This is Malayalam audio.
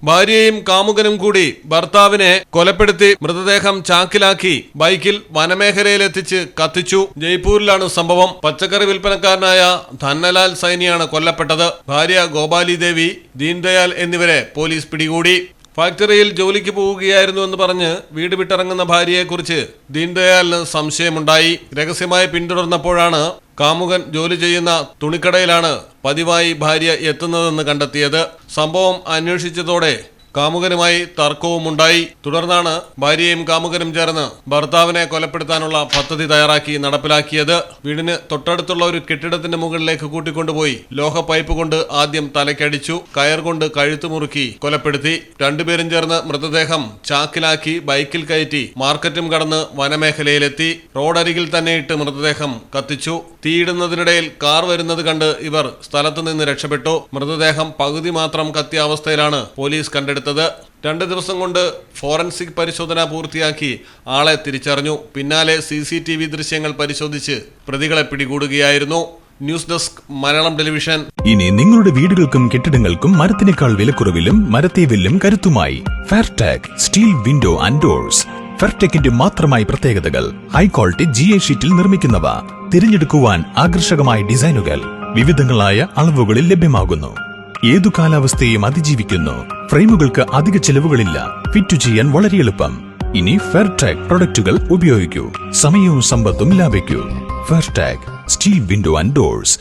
ഭാര്യയും കാമുകനും കൂടി ഭർത്താവിനെ കൊലപ്പെടുത്തി മൃതദേഹം ചാക്കിലാക്കി ബൈക്കിൽ വനമേഖലയിലെത്തിച്ച് കത്തിച്ചു. ജയ്പൂരിലാണ് സംഭവം. പച്ചക്കറി വിൽപ്പനക്കാരനായ ധന്നലാൽ സൈനിയാണ് കൊല്ലപ്പെട്ടത്. ഭാര്യ ഗോപാലി ദേവി, ദീൻദയാൽ എന്നിവരെ പോലീസ് പിടികൂടി. ഫാക്ടറിയിൽ ജോലിക്ക് പോവുകയായിരുന്നുവെന്ന് പറഞ്ഞ് വീട് വിട്ടിറങ്ങുന്ന ഭാര്യയെക്കുറിച്ച് ദീൻദയാലിന് സംശയമുണ്ടായി. രഹസ്യമായി പിന്തുടർന്നപ്പോഴാണ് കാമുകൻ ജോലി ചെയ്യുന്ന തുണിക്കടയിലാണ് പതിവായി ഭാര്യ എത്തുന്നതെന്ന് കണ്ടെത്തിയത്. സംഭവം അന്വേഷിച്ചതോടെ കാമുകനുമായി തർക്കവുമുണ്ടായി. തുടർന്നാണ് ഭാര്യയും കാമുകനും ചേർന്ന് ഭർത്താവിനെ കൊലപ്പെടുത്താനുള്ള പദ്ധതി തയ്യാറാക്കി നടപ്പിലാക്കിയത്. വീടിന് തൊട്ടടുത്തുള്ള ഒരു കെട്ടിടത്തിന്റെ മുകളിലേക്ക് കൂട്ടിക്കൊണ്ടുപോയി ലോഹ പൈപ്പ് കൊണ്ട് ആദ്യം തലക്കടിച്ചു, കയർ കൊണ്ട് കഴുത്തു മുറുക്കി കൊലപ്പെടുത്തി. രണ്ടുപേരും ചേർന്ന് മൃതദേഹം ചാക്കിലാക്കി ബൈക്കിൽ കയറ്റി മാർക്കറ്റും കടന്ന് വനമേഖലയിലെത്തി. റോഡരികിൽ തന്നെ ഇട്ട് മൃതദേഹം കത്തിച്ചു. തീയിടുന്നതിനിടയിൽ കാർ വരുന്നത് കണ്ട് ഇവർ സ്ഥലത്തു നിന്ന് രക്ഷപ്പെട്ടു. മൃതദേഹം പകുതി മാത്രം കത്തിയ അവസ്ഥയിലാണ് പോലീസ് കണ്ടെടുത്തത്. 2 ദിവസം കൊണ്ട് ഫോറൻസിക് പരിശോധന പൂർത്തിയാക്കി ആളെ തിരിച്ചറിഞ്ഞു. പിന്നാലെ CCTV ദൃശ്യങ്ങൾ പരിശോധിച്ച് പ്രതികളെ പിടികൂടുകയായിരുന്നു. News desk Malayalam television. ഇനി നിങ്ങളുടെ വീടുകൾക്കും കെട്ടിടങ്ങൾക്കും മരത്തിനേക്കാൾ വിലക്കുറവിലും മരത്തെ വെല്ലും കരുത്തുമായി Fairtech steel window and doors. ഫെയർടെക്കിന്റെ മാത്രമായി പ്രത്യേകതകൾ. ഹൈ ക്വാളിറ്റി GA ഷീറ്റിൽ നിർമ്മിക്കുന്നവ. തിരഞ്ഞെടുക്കുവാൻ ആകർഷകമായ ഡിസൈനുകൾ വിവിധങ്ങളായ അളവുകളിൽ ലഭ്യമാകുന്നു. ഏതു കാലാവസ്ഥയും അതിജീവിക്കുന്നു. ഫ്രെയിമുകൾക്ക് അധിക ചെലവുകളില്ല. ഫിറ്റ് ചെയ്യാൻ വളരെ എളുപ്പം. ഇനി ഫെയർടെക് പ്രൊഡക്റ്റുകൾ ഉപയോഗിക്കൂ. സമയവും സമ്പത്തും ലാഭിക്കൂ. ഫെയർടെക് സ്റ്റീൽ വിൻഡോ ആൻഡ് ഡോർസ്.